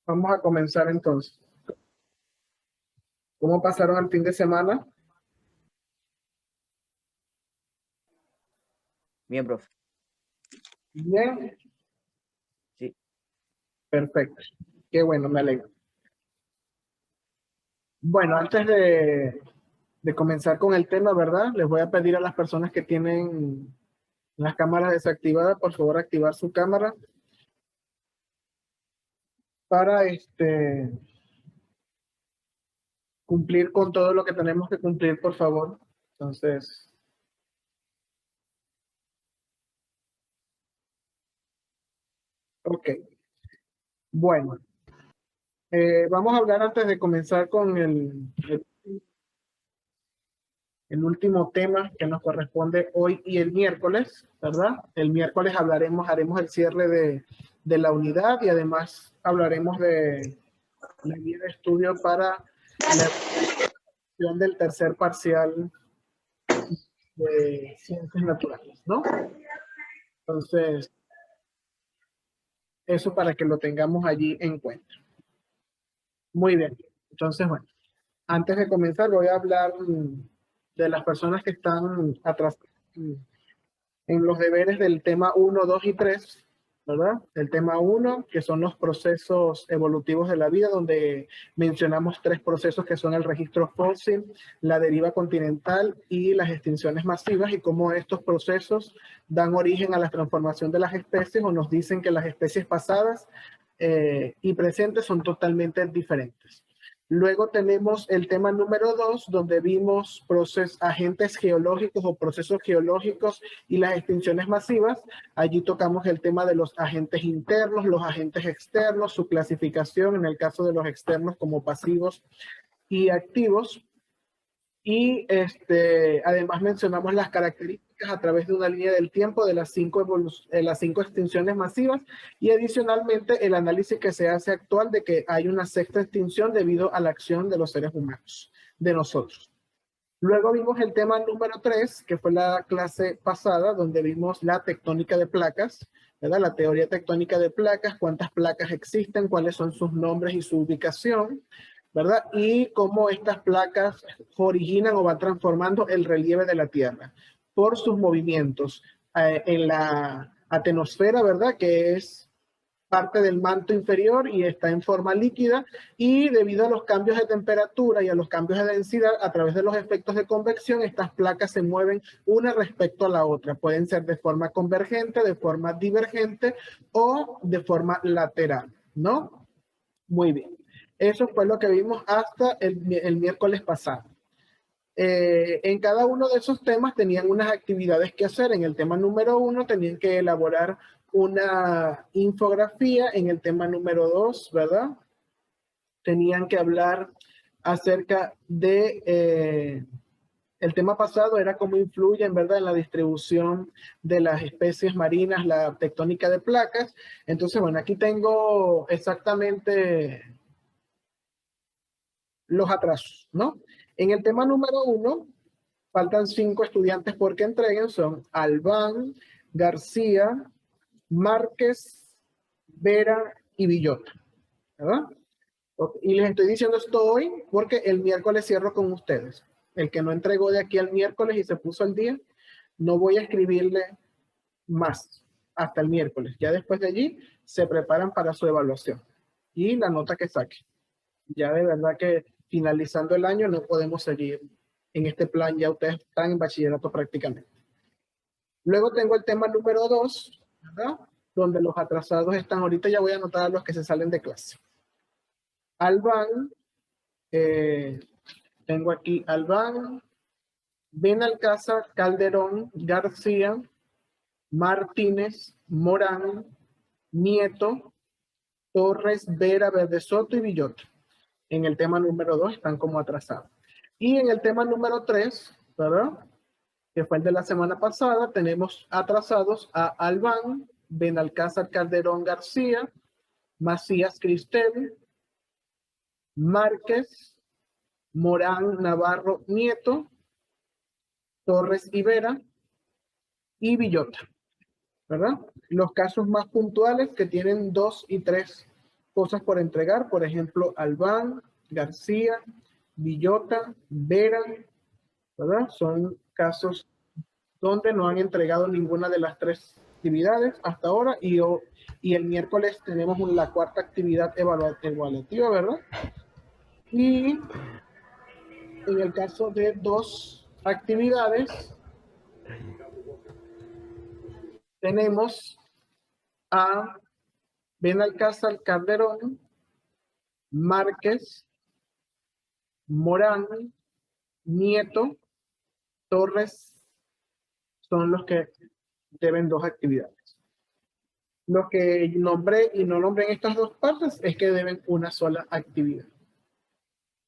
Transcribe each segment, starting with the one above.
Vamos a comenzar entonces. ¿Cómo pasaron el fin de semana? Bien, profe. Bien, Sí. perfecto. Qué bueno, me alegro. Bueno, antes de comenzar con el tema, ¿verdad? Les voy a pedir a las personas que tienen las cámaras desactivadas, por favor, activar su cámara para cumplir con todo lo que tenemos que cumplir, por favor. Entonces, ok. Bueno, vamos a hablar antes de comenzar con el último tema que nos corresponde hoy y el miércoles, ¿verdad? El miércoles haremos el cierre de la unidad y además hablaremos de la guía de estudio para la evaluación del tercer parcial de ciencias naturales, ¿no? Entonces, eso para que lo tengamos allí en cuenta. Muy bien. Entonces, bueno, antes de comenzar voy a hablar de las personas que están atrás en los deberes del tema 1, 2 y 3, ¿verdad? El tema 1, que son los procesos evolutivos de la vida, donde mencionamos 3 procesos que son el registro fósil, la deriva continental y las extinciones masivas, y cómo estos procesos dan origen a la transformación de las especies o nos dicen que las especies pasadas y presentes son totalmente diferentes. Luego tenemos el tema número 2, donde vimos agentes geológicos o procesos geológicos y las extinciones masivas. Allí tocamos el tema de los agentes internos, los agentes externos, su clasificación, en el caso de los externos como pasivos y activos. Y además mencionamos las características a través de una línea del tiempo de las cinco extinciones masivas y adicionalmente el análisis que se hace actual de que hay una sexta extinción debido a la acción de los seres humanos, de nosotros. Luego vimos el tema número 3, que fue la clase pasada, donde vimos la tectónica de placas, ¿verdad? La teoría tectónica de placas, cuántas placas existen, cuáles son sus nombres y su ubicación, ¿verdad? Y cómo estas placas originan o van transformando el relieve de la Tierra por sus movimientos en la atenosfera, ¿verdad? Que es parte del manto inferior y está en forma líquida, y debido a los cambios de temperatura y a los cambios de densidad a través de los efectos de convección, estas placas se mueven una respecto a la otra. Pueden ser de forma convergente, de forma divergente o de forma lateral, ¿no? Muy bien. Eso fue lo que vimos hasta el miércoles pasado. En cada uno de esos temas tenían unas actividades que hacer. En el tema número 1 tenían que elaborar una infografía. En el tema número 2, ¿verdad? Tenían que hablar acerca de... el tema pasado era cómo influyen, ¿verdad?, en la distribución de las especies marinas, la tectónica de placas. Entonces, bueno, aquí tengo exactamente los atrasos, ¿no? En el tema número 1, faltan 5 estudiantes porque entreguen, son Albán, García, Márquez, Vera y Villota, ¿verdad? Y les estoy diciendo esto hoy porque el miércoles cierro con ustedes. El que no entregó de aquí al miércoles y se puso al día, no voy a escribirle más hasta el miércoles. Ya después de allí se preparan para su evaluación y la nota que saque. Ya de verdad que finalizando el año no podemos seguir en este plan, ya ustedes están en bachillerato prácticamente. Luego tengo el tema número 2, ¿verdad? Donde los atrasados están, ahorita ya voy a anotar a los que se salen de clase. Albán, tengo aquí Albán, Benalcázar, Calderón, García, Martínez, Morán, Nieto, Torres, Vera, Verde Soto y Villota. En el tema número 2 están como atrasados. Y en el tema número 3, ¿verdad?, que fue el de la semana pasada, tenemos atrasados a Albán, Benalcázar, Calderón, García, Macías, Cristel, Márquez, Morán, Navarro, Nieto, Torres, Ibera y Villota, ¿verdad? Los casos más puntuales que tienen 2 y 3 cosas por entregar, por ejemplo, Albán, García, Villota, Vera, ¿verdad? Son casos donde no han entregado ninguna de las 3 actividades hasta ahora y el miércoles tenemos la cuarta actividad evaluativa, ¿verdad? Y en el caso de 2 actividades, tenemos a Benalcázar Calderón, Márquez, Morán, Nieto, Torres, son los que deben 2 actividades. Los que nombré y no nombré en estas 2 partes es que deben una sola actividad.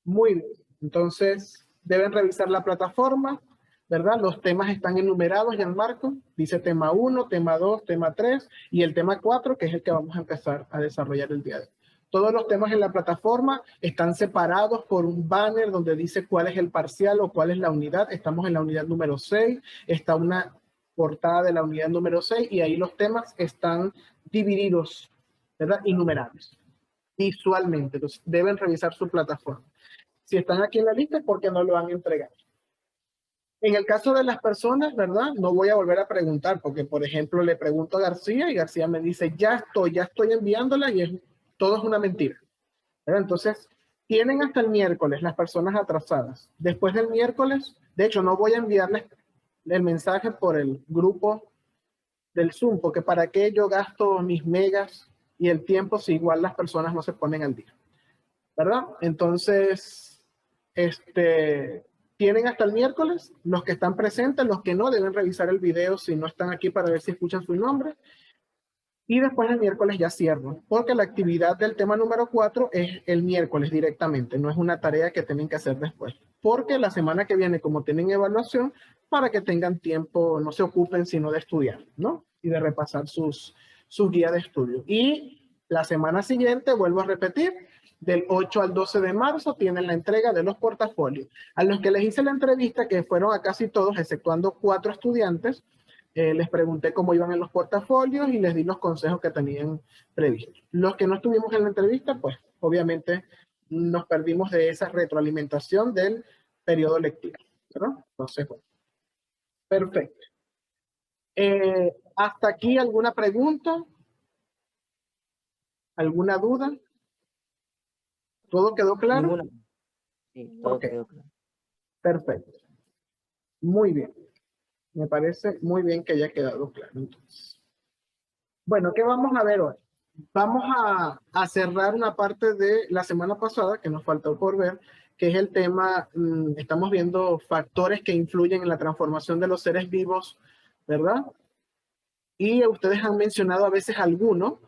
Muy bien, entonces deben revisar la plataforma, ¿verdad? Los temas están enumerados, Gianmarco. Dice tema 1, tema 2, tema 3 y el tema 4, que es el que vamos a empezar a desarrollar el día de hoy. Todos los temas en la plataforma están separados por un banner donde dice cuál es el parcial o cuál es la unidad. Estamos en la unidad número 6, está una portada de la unidad número 6 y ahí los temas están divididos, ¿verdad? Y numerados visualmente. Entonces deben revisar su plataforma. Si están aquí en la lista es porque no lo han entregado. En el caso de las personas, ¿verdad? No voy a volver a preguntar porque, por ejemplo, le pregunto a García y García me dice, ya estoy enviándola y todo es una mentira. ¿Verdad? Entonces, tienen hasta el miércoles las personas atrasadas. Después del miércoles, de hecho, no voy a enviarles el mensaje por el grupo del Zoom, porque para qué yo gasto mis megas y el tiempo si igual las personas no se ponen al día. ¿Verdad? Entonces, tienen hasta el miércoles, los que están presentes, los que no, deben revisar el video si no están aquí para ver si escuchan su nombre. Y después el miércoles ya cierro, porque la actividad del tema número 4 es el miércoles directamente, no es una tarea que tienen que hacer después. Porque la semana que viene, como tienen evaluación, para que tengan tiempo, no se ocupen sino de estudiar, ¿no? Y de repasar sus guías de estudio. Y la semana siguiente, vuelvo a repetir, del 8 al 12 de marzo tienen la entrega de los portafolios. A los que les hice la entrevista, que fueron a casi todos, exceptuando 4 estudiantes, les pregunté cómo iban en los portafolios y les di los consejos que tenían previstos. Los que no estuvimos en la entrevista, pues obviamente nos perdimos de esa retroalimentación del periodo lectivo, ¿verdad? Entonces, bueno, perfecto. ¿Hasta aquí alguna pregunta? ¿Alguna duda? ¿Todo quedó claro? Ninguna. Sí, todo Ok, quedó claro. perfecto. Muy bien. Me parece muy bien que haya quedado claro entonces. Bueno, ¿qué vamos a ver hoy? Vamos a cerrar una parte de la semana pasada que nos faltó por ver, que es el tema, estamos viendo factores que influyen en la transformación de los seres vivos, ¿verdad? Y ustedes han mencionado a veces algunos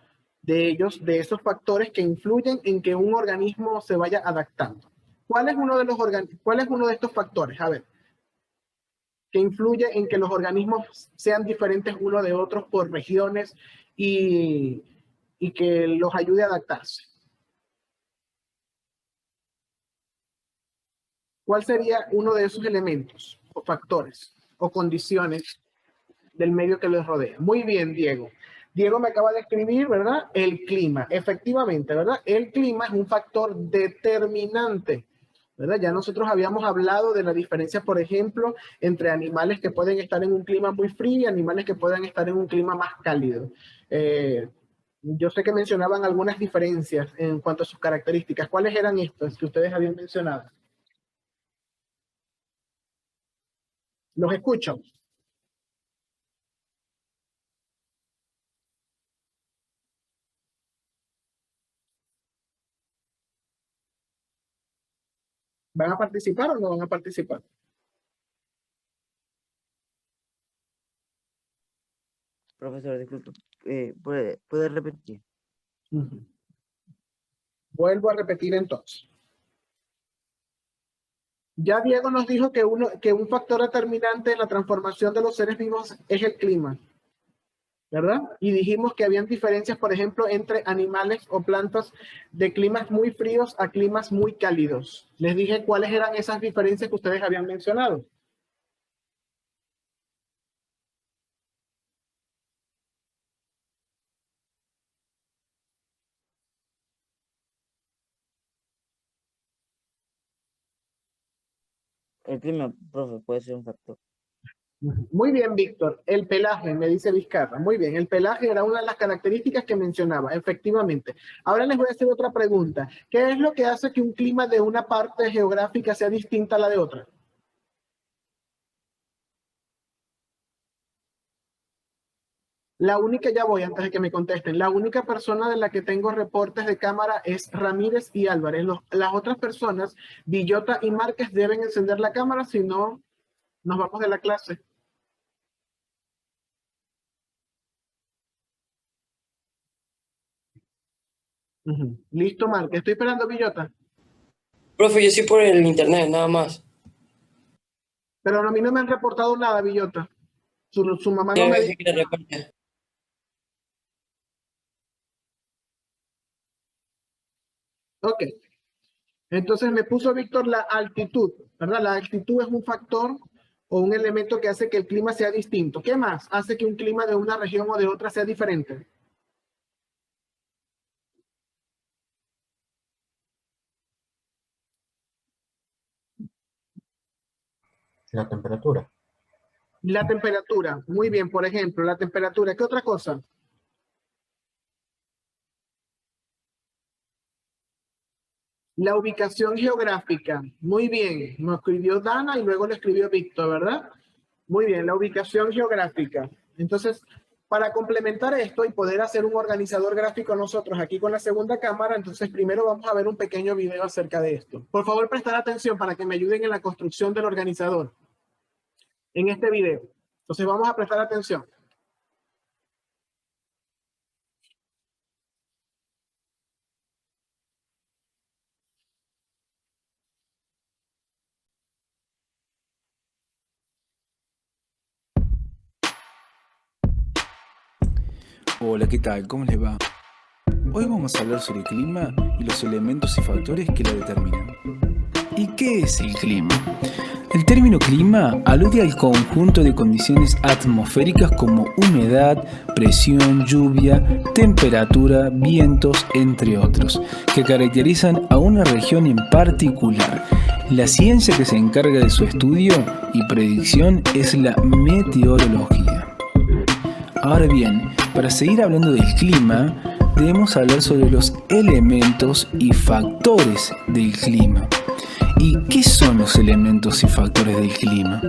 de ellos, de esos factores que influyen en que un organismo se vaya adaptando. ¿Cuál es uno de estos factores? A ver, que influye en que los organismos sean diferentes uno de otros por regiones y que los ayude a adaptarse. ¿Cuál sería uno de esos elementos o factores o condiciones del medio que los rodea? Muy bien, Diego. Diego me acaba de escribir, ¿verdad? El clima. Efectivamente, ¿verdad? El clima es un factor determinante, ¿verdad? Ya nosotros habíamos hablado de la diferencia, por ejemplo, entre animales que pueden estar en un clima muy frío y animales que pueden estar en un clima más cálido. Yo sé que mencionaban algunas diferencias en cuanto a sus características. ¿Cuáles eran estas que ustedes habían mencionado? Los escucho. ¿Van a participar o no van a participar? Profesor, disculpe. ¿Puede repetir? Vuelvo a repetir entonces. Ya Diego nos dijo que un factor determinante en la transformación de los seres vivos es el clima, ¿verdad? Y dijimos que habían diferencias, por ejemplo, entre animales o plantas de climas muy fríos a climas muy cálidos. Les dije cuáles eran esas diferencias que ustedes habían mencionado. El clima, profe, puede ser un factor. Muy bien, Víctor. El pelaje, me dice Vizcarra. Muy bien, el pelaje era una de las características que mencionaba, efectivamente. Ahora les voy a hacer otra pregunta. ¿Qué es lo que hace que un clima de una parte geográfica sea distinta a la de otra? La única, ya voy antes de que me contesten, la única persona de la que tengo reportes de cámara es Ramírez y Álvarez. Las otras personas, Villota y Márquez, deben encender la cámara, si no, nos vamos de la clase. Listo, Márquez. Estoy esperando, Villota. Profe, yo sí por el internet, nada más. Pero a mí no me han reportado nada, Villota. Su mamá no Debe me decir que le reporte. Ok. Entonces me puso Víctor la altitud, ¿verdad? La altitud es un factor o un elemento que hace que el clima sea distinto. ¿Qué más hace que un clima de una región o de otra sea diferente? La temperatura. La temperatura. Muy bien, por ejemplo, la temperatura. ¿Qué otra cosa? La ubicación geográfica. Muy bien. Lo escribió Dana y luego lo escribió Víctor, ¿verdad? Muy bien, la ubicación geográfica. Entonces, para complementar esto y poder hacer un organizador gráfico nosotros aquí con la segunda cámara, entonces primero vamos a ver un pequeño video acerca de esto. Por favor, prestar atención para que me ayuden en la construcción del organizador en este video. Entonces vamos a prestar atención. Hola, ¿qué tal? ¿Cómo les va? Hoy vamos a hablar sobre el clima y los elementos y factores que lo determinan. ¿Y qué es el clima? El término clima alude al conjunto de condiciones atmosféricas como humedad, presión, lluvia, temperatura, vientos, entre otros, que caracterizan a una región en particular. La ciencia que se encarga de su estudio y predicción es la meteorología. Ahora bien, para seguir hablando del clima, debemos hablar sobre los elementos y factores del clima. ¿Y qué son los elementos y factores del clima?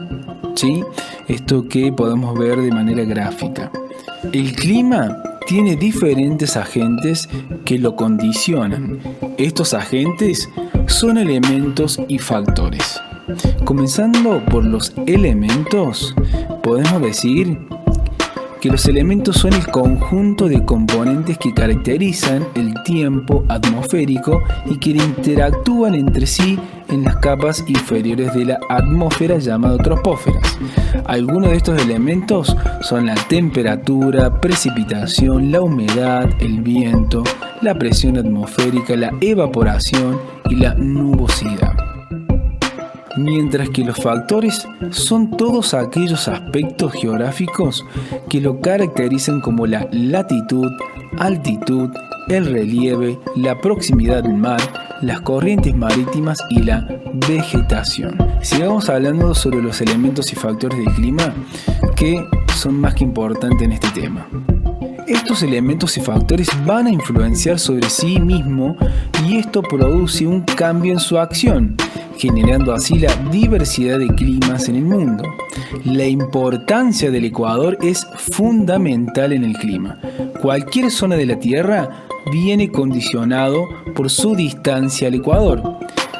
¿Sí? Esto que podemos ver de manera gráfica. El clima tiene diferentes agentes que lo condicionan. Estos agentes son elementos y factores. Comenzando por los elementos, podemos decir que los elementos son el conjunto de componentes que caracterizan el tiempo atmosférico y que interactúan entre sí en las capas inferiores de la atmósfera llamadas troposferas. Algunos de estos elementos son la temperatura, precipitación, la humedad, el viento, la presión atmosférica, la evaporación y la nubosidad. Mientras que los factores son todos aquellos aspectos geográficos que lo caracterizan como la latitud, altitud, el relieve, la proximidad del mar, las corrientes marítimas y la vegetación. Sigamos hablando sobre los elementos y factores del clima que son más que importantes en este tema. Estos elementos y factores van a influenciar sobre sí mismo y esto produce un cambio en su acción, generando así la diversidad de climas en el mundo. La importancia del ecuador es fundamental en el clima. Cualquier zona de la Tierra viene condicionado por su distancia al ecuador.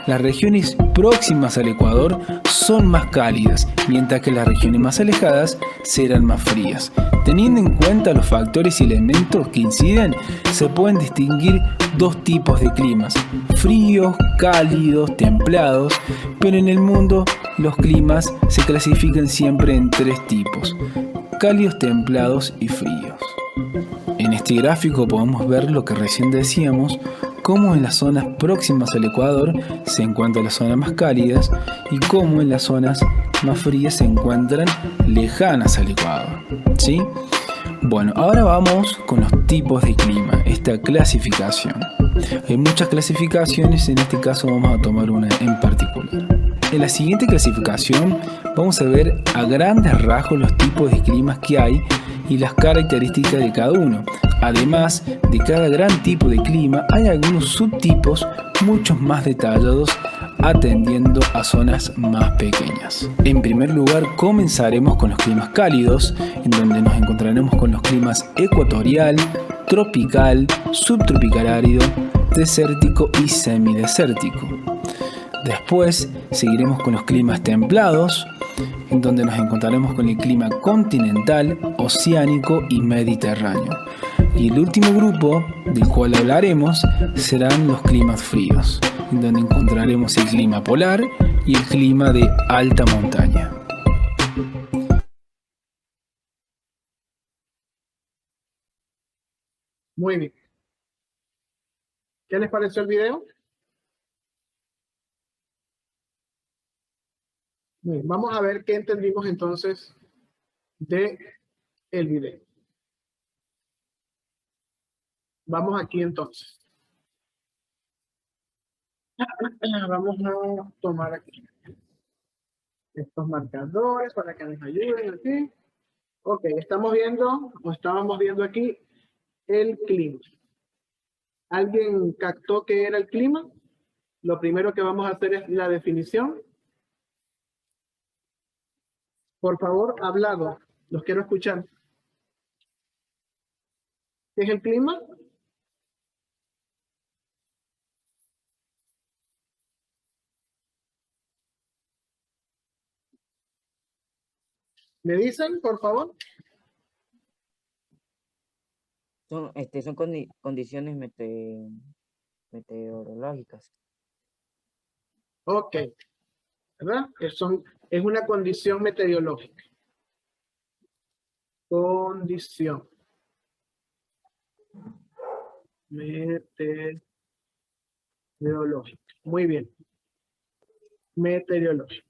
Las regiones próximas al ecuador son más cálidas, mientras que las regiones más alejadas serán más frías. Teniendo en cuenta los factores y elementos que inciden, se pueden distinguir dos tipos de climas: fríos, cálidos, templados, pero en el mundo los climas se clasifican siempre en tres tipos: cálidos, templados y fríos. En este gráfico podemos ver lo que recién decíamos, cómo en las zonas próximas al ecuador se encuentran las zonas más cálidas y cómo en las zonas más frías se encuentran lejanas al ecuador, ¿sí? Bueno, ahora vamos con los tipos de clima, esta clasificación. Hay muchas clasificaciones, en este caso vamos a tomar una en particular. En la siguiente clasificación vamos a ver a grandes rasgos los tipos de climas que hay y las características de cada uno. Además de cada gran tipo de clima, hay algunos subtipos muchos más detallados atendiendo a zonas más pequeñas. En primer lugar, comenzaremos con los climas cálidos, en donde nos encontraremos con los climas ecuatorial, tropical, subtropical árido, desértico y semidesértico. Después seguiremos con los climas templados, en donde nos encontraremos con el clima continental, oceánico y mediterráneo. Y el último grupo del cual hablaremos serán los climas fríos, en donde encontraremos el clima polar y el clima de alta montaña. Muy bien. ¿Qué les pareció el video? Bien, vamos a ver qué entendimos entonces de el video. Vamos aquí entonces. Vamos a tomar aquí estos marcadores para que nos ayuden aquí. Ok, estamos viendo, o estábamos viendo aquí el clima. ¿Alguien captó qué era el clima? Lo primero que vamos a hacer es la definición. Por favor, hablado. Los quiero escuchar. ¿Qué es el clima? ¿Me dicen, por favor? Son condiciones meteorológicas. Ok. ¿Verdad? Es una condición meteorológica. Condición meteorológica. Muy bien. Meteorológica.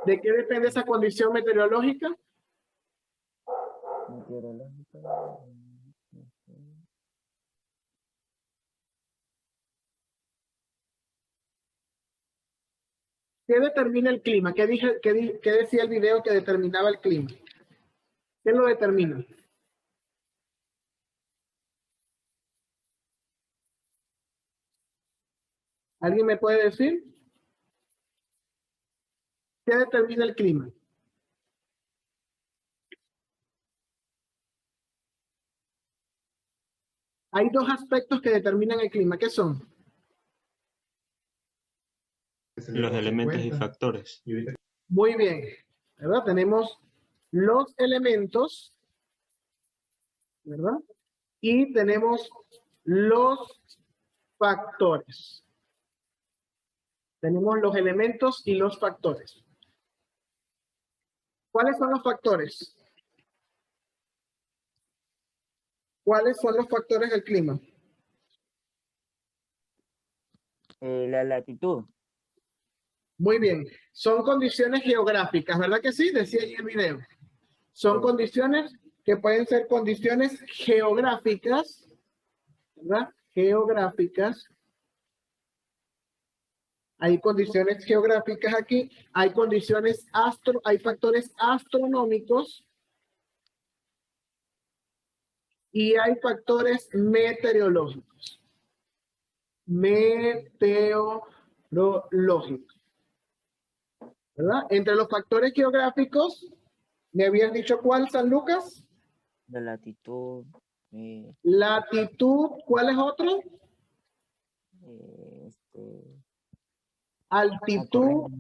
¿De qué depende esa condición meteorológica? Meteorológica. ¿Qué determina el clima? ¿Qué decía el video que determinaba el clima? ¿Qué lo determina? ¿Alguien me puede decir? ¿Qué determina el clima? Hay dos aspectos que determinan el clima. ¿Qué son? Los elementos y factores. Muy bien, ¿verdad? Tenemos los elementos, ¿verdad? Y tenemos los factores. Tenemos los elementos y los factores. ¿Cuáles son los factores? ¿Cuáles son los factores del clima? La latitud. Muy bien. Son condiciones geográficas, ¿verdad que sí? Decía ahí en el video. Son condiciones que pueden ser condiciones geográficas, ¿verdad? Geográficas. Hay condiciones geográficas aquí. Hay condiciones hay factores astronómicos. Y hay factores meteorológicos. Meteorológicos. ¿Verdad? Entre los factores geográficos, ¿me habían dicho cuál, San Lucas? La latitud. Latitud, ¿cuál es otro? Altitud,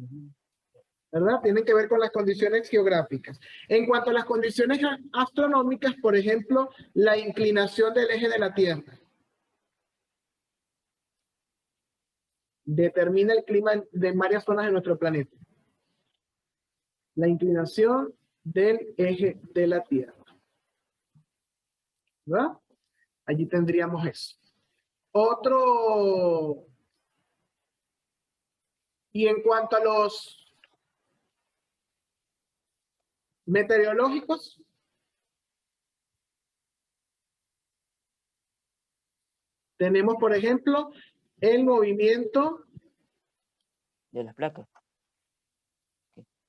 ¿verdad? Tienen que ver con las condiciones geográficas. En cuanto a las condiciones astronómicas, por ejemplo, la inclinación del eje de la Tierra. Determina el clima de varias zonas de nuestro planeta. La inclinación del eje de la Tierra. ¿Verdad? Allí tendríamos eso. Otro. Y en cuanto a los meteorológicos, tenemos, por ejemplo, el movimiento de las placas.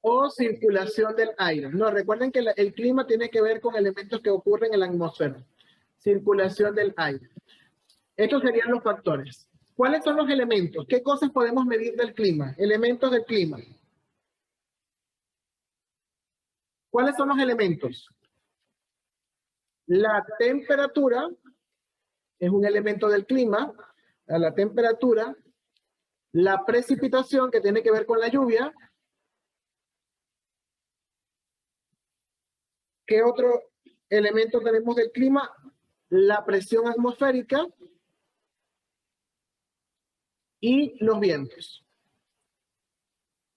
O circulación del aire. No, recuerden que el clima tiene que ver con elementos que ocurren en la atmósfera. Circulación del aire. Estos serían los factores. ¿Cuáles son los elementos? ¿Qué cosas podemos medir del clima? Elementos del clima. ¿Cuáles son los elementos? La temperatura es un elemento del clima. La temperatura. La precipitación, que tiene que ver con la lluvia. ¿Qué otro elemento tenemos del clima? La presión atmosférica y los vientos.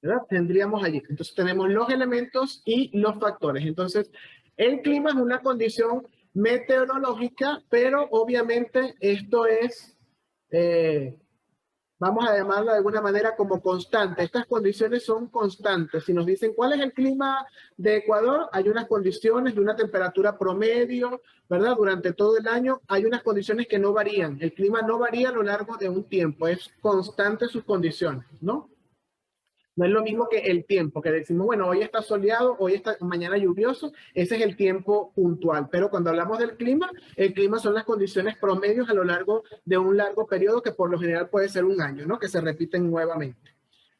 ¿Verdad? Tendríamos allí. Entonces tenemos los elementos y los factores. Entonces, el clima es una condición meteorológica, pero obviamente esto es, vamos a llamarlo de alguna manera como constante. Estas condiciones son constantes. Si nos dicen cuál es el clima de Ecuador, hay unas condiciones de una temperatura promedio, ¿verdad? Durante todo el año hay unas condiciones que no varían. El clima no varía a lo largo de un tiempo, es constante sus condiciones, ¿no? No es lo mismo que el tiempo, que decimos, bueno, hoy está soleado, hoy está mañana lluvioso, ese es el tiempo puntual. Pero cuando hablamos del clima, el clima son las condiciones promedios a lo largo de un largo periodo que por lo general puede ser un año, ¿no? Que se repiten nuevamente.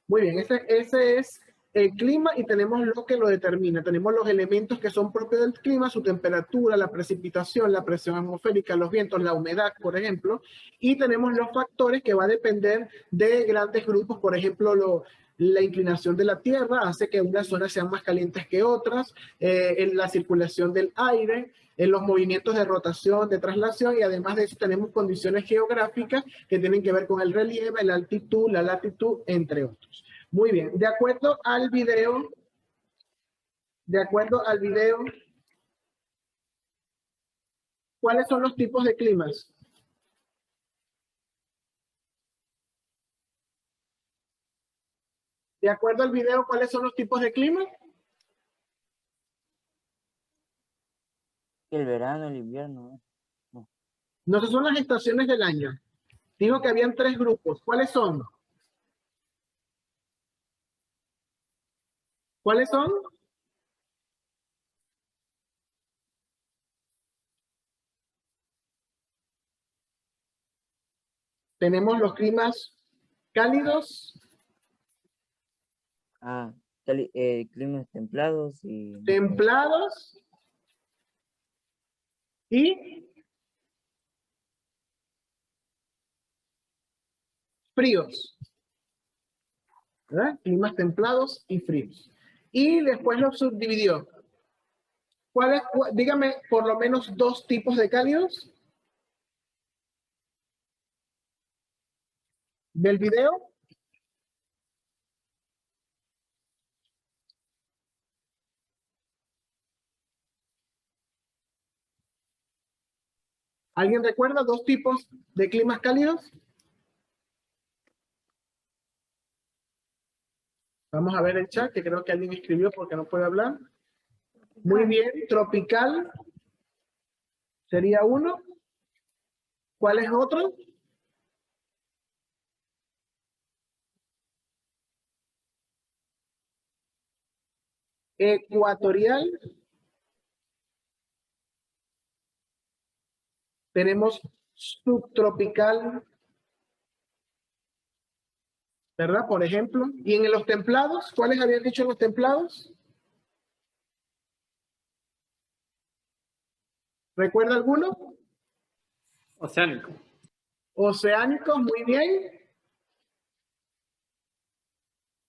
Muy bien, ese es el clima y tenemos lo que lo determina. Tenemos los elementos que son propios del clima, su temperatura, la precipitación, la presión atmosférica, los vientos, la humedad, por ejemplo. Y tenemos los factores que va a depender de grandes grupos, por ejemplo, la inclinación de la Tierra hace que unas zonas sean más calientes que otras, en la circulación del aire, en los movimientos de rotación, de traslación, y además de eso tenemos condiciones geográficas que tienen que ver con el relieve, la altitud, la latitud, entre otros. Muy bien, de acuerdo al video, ¿cuáles son los tipos de climas? De acuerdo al video, ¿cuáles son los tipos de clima? El verano, el invierno. No, esas son las estaciones del año. Digo que habían 3 grupos. ¿Cuáles son? ¿Cuáles son? Tenemos los climas cálidos, Climas templados y templados y fríos. ¿Verdad? Climas templados y fríos. Y después los subdividió. Dígame por lo menos 2 tipos de cálidos del video. ¿Alguien recuerda 2 tipos de climas cálidos? Vamos a ver el chat, que creo que alguien escribió porque no puede hablar. Muy bien, tropical sería uno. ¿Cuál es otro? Ecuatorial. Tenemos subtropical, ¿verdad? Por ejemplo. Y en los templados, ¿cuáles habían dicho en los templados? ¿Recuerda alguno? Oceánico. Oceánicos, muy bien.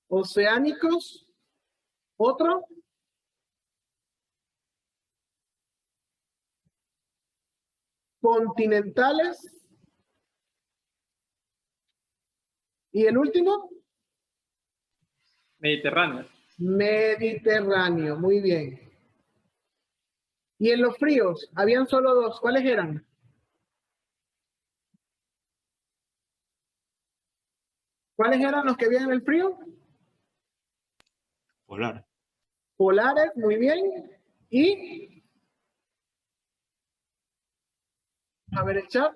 Oceánicos. ¿Otro? Continentales. ¿Y el último? Mediterráneo. Mediterráneo, muy bien. ¿Y en los fríos? Habían solo 2. ¿Cuáles eran? ¿Cuáles eran los que habían en el frío? Polar. Polares, muy bien. Y a ver el chat.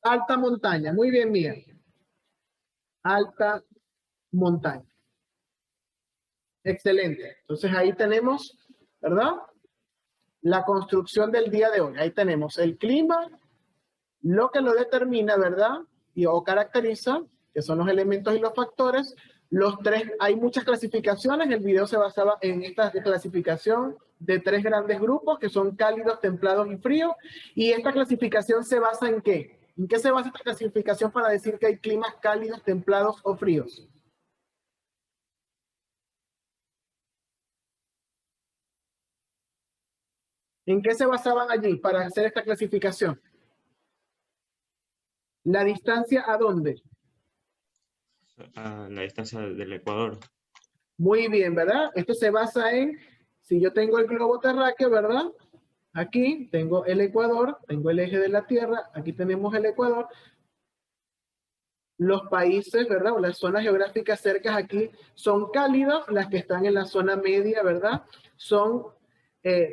Alta montaña, muy bien, Mía. alta montaña. Excelente. Entonces ahí tenemos, ¿verdad? La construcción del día de hoy. Ahí tenemos el clima, lo que lo determina, ¿verdad? Y o caracteriza, que son los elementos y los factores. Los tres, hay muchas clasificaciones. El video se basaba en esta clasificación de tres grandes grupos que son cálidos, templados y fríos. Y esta clasificación se basa ¿en qué? ¿En qué se basa esta clasificación para decir que hay climas cálidos, templados o fríos? ¿En qué se basaban allí para hacer esta clasificación? ¿La distancia a dónde? A la distancia del Ecuador. Muy bien, ¿verdad? Esto se basa en, si yo tengo el globo terráqueo, ¿verdad? Aquí tengo el Ecuador, tengo el eje de la Tierra, aquí tenemos el Ecuador. Los países, ¿verdad? O las zonas geográficas cercas aquí son cálidas, las que están en la zona media, ¿verdad? Son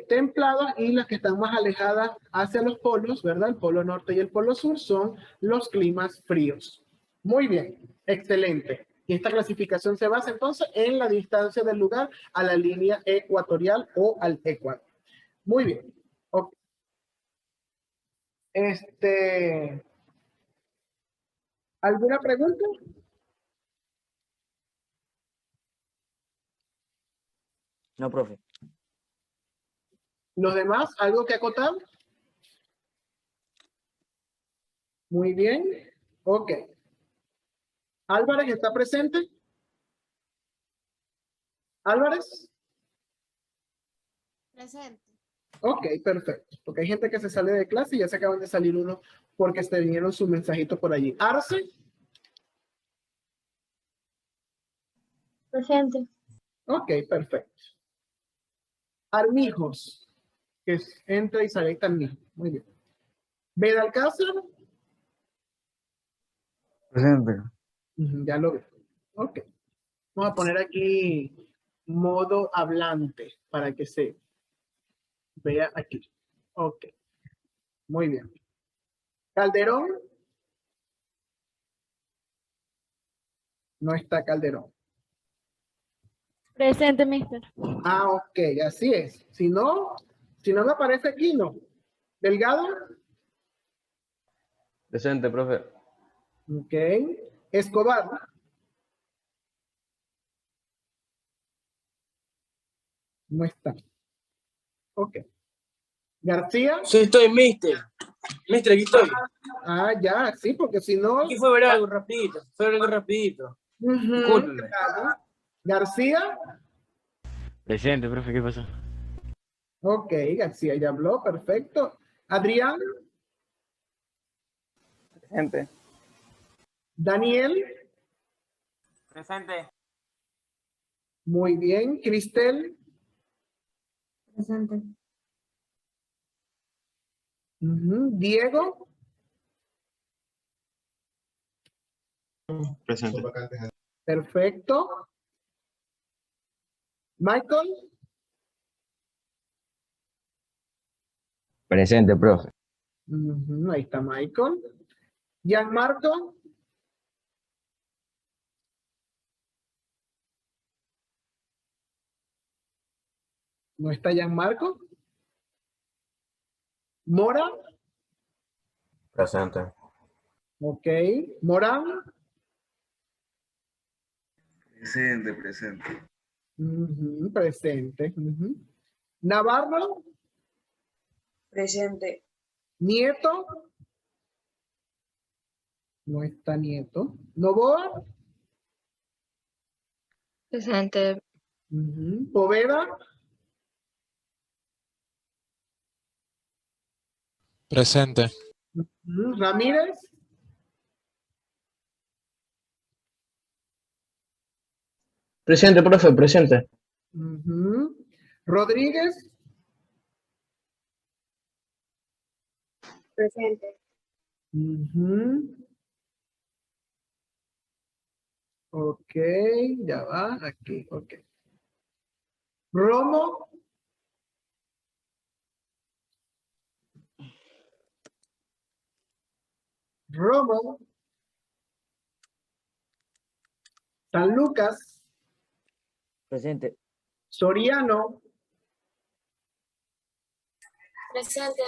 templadas y las que están más alejadas hacia los polos, ¿verdad? El polo norte y el polo sur son los climas fríos. Muy bien, excelente. Y esta clasificación se basa entonces en la distancia del lugar a la línea ecuatorial o al Ecuador. Muy bien. Okay. ¿Alguna pregunta? No, profe. ¿Los demás? ¿Algo que acotar? Muy bien. Ok. ¿Álvarez está presente? ¿Álvarez? Presente. Ok, perfecto. Porque hay gente que se sale de clase y ya se acaban de salir uno porque se vinieron sus mensajitos por allí. ¿Arce? Presente. Ok, perfecto. Armijos, que entra y sale también. Muy bien. ¿Bedalcázar? Presente. Ya lo veo. Ok. Vamos a poner aquí modo hablante para que se vea aquí. Ok. Muy bien. Calderón. No está Calderón. Presente, mister. Ah, ok, así es. Si no me aparece aquí, no. Delgado. Presente, profe. Ok. Escobar. No está. Ok. García. Sí, estoy, mister. Mister, aquí estoy. Ah, ya, sí, porque si no. Aquí fue ver algo rapidito. Fue ver algo rapidito. Ujú, Discúlpeme. claro. García. Presente, profe, ¿qué pasó? Ok, García ya habló, perfecto. Adrián. Presente. Daniel. Presente. Muy bien. Cristel. Presente. Diego. Presente. Perfecto. Michael. Presente, profe. Ahí está Michael. Gianmarco. ¿No está Gianmarco? Mora. Presente. Ok. Morán. Presente, presente. Presente. Navarro. Presente. Nieto. No está Nieto. Novoa. Presente. Poveda. Presente. Ramírez. Presente, profe, presente. Rodríguez. Presente. Ok, ya va, aquí, ok. Romo. Romo. San Lucas, Presente. Soriano, Presente.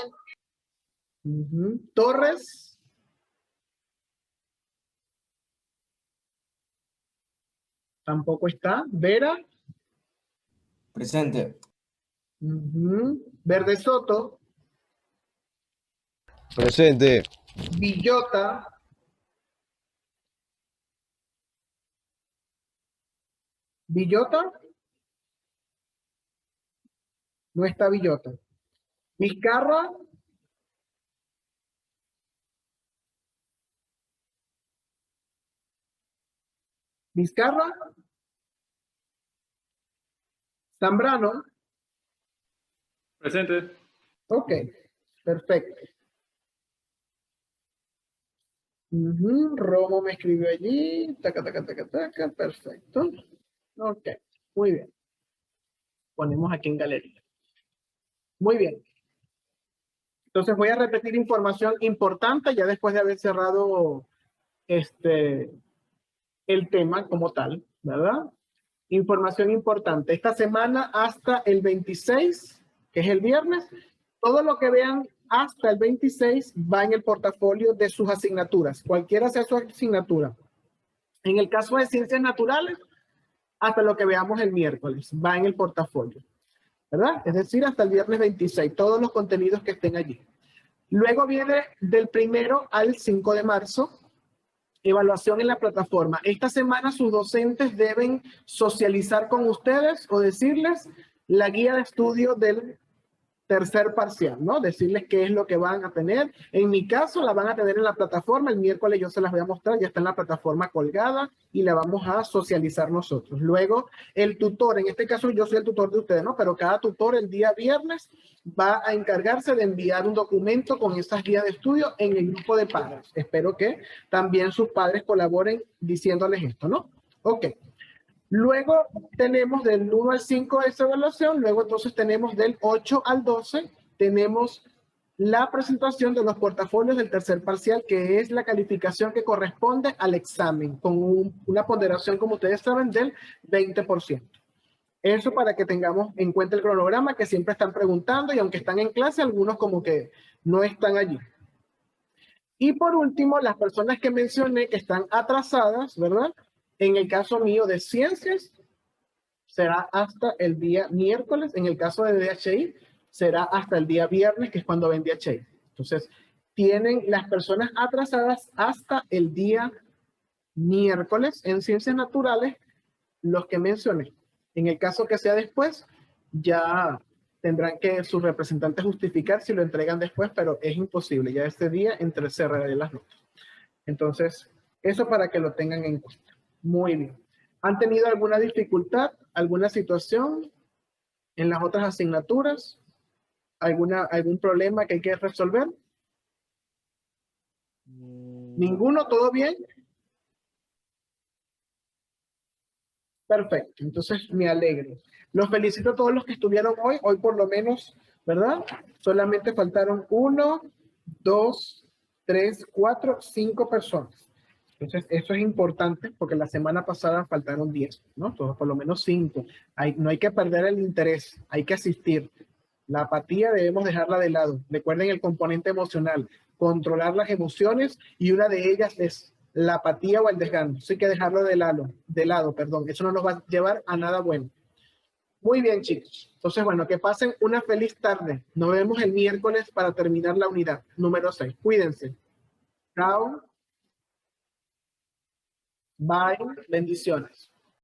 Torres, tampoco está. Vera, Presente. Verde Soto, Presente. Villota, Villota, no está Villota. Vizcarra, Vizcarra, Zambrano. Presente. Ok, perfecto. Romo me escribió allí. Taca, taca, taca, taca. Perfecto. Ok, muy bien. Ponemos aquí en galería. Muy bien. Entonces voy a repetir información importante ya después de haber cerrado el tema como tal, ¿verdad? Información importante. Esta semana hasta el 26, que es el viernes, todo lo que vean hasta el 26 va en el portafolio de sus asignaturas, cualquiera sea su asignatura. En el caso de ciencias naturales, hasta lo que veamos el miércoles, va en el portafolio, ¿verdad? Es decir, hasta el viernes 26, todos los contenidos que estén allí. Luego viene del 1 al 5 de marzo, evaluación en la plataforma. Esta semana sus docentes deben socializar con ustedes o decirles la guía de estudio del tercer parcial, ¿no? Decirles qué es lo que van a tener. En mi caso, la van a tener en la plataforma. El miércoles yo se las voy a mostrar. Ya está en la plataforma colgada y la vamos a socializar nosotros. Luego, el tutor, en este caso yo soy el tutor de ustedes, ¿no? Pero cada tutor el día viernes va a encargarse de enviar un documento con esas guías de estudio en el grupo de padres. Espero que también sus padres colaboren diciéndoles esto, ¿no? Ok. Luego tenemos del 1 al 5 de esa evaluación, luego entonces tenemos del 8 al 12, tenemos la presentación de los portafolios del tercer parcial, que es la calificación que corresponde al examen, con una ponderación, como ustedes saben, del 20%. Eso para que tengamos en cuenta el cronograma, que siempre están preguntando, y aunque están en clase, algunos como que no están allí. Y por último, las personas que mencioné que están atrasadas, ¿verdad? En el caso mío de ciencias, será hasta el día miércoles. En el caso de DHI, será hasta el día viernes, que es cuando ven DHI. Entonces, tienen las personas atrasadas hasta el día miércoles en ciencias naturales, los que mencioné. En el caso que sea después, ya tendrán que sus representantes justificar si lo entregan después, pero es imposible. Ya este día cerraré las notas. Entonces, eso para que lo tengan en cuenta. Muy bien. ¿Han tenido alguna dificultad, alguna situación en las otras asignaturas? ¿Algún problema que hay que resolver? ¿Ninguno? ¿Todo bien? Perfecto. Entonces, me alegro. Los felicito a todos los que estuvieron hoy. Hoy por lo menos, ¿verdad? Solamente faltaron 1, 2, 3, 4, 5 personas. Entonces, eso es importante porque la semana pasada faltaron 10, ¿no? Todos por lo menos 5. No hay que perder el interés, hay que asistir. La apatía debemos dejarla de lado. Recuerden el componente emocional, controlar las emociones, y una de ellas es la apatía o el desgano. Así que dejarlo de lado, perdón. Eso no nos va a llevar a nada bueno. Muy bien, chicos. Entonces, bueno, que pasen una feliz tarde. Nos vemos el miércoles para terminar la unidad número 6. Cuídense. Chao. Bye. Bendiciones.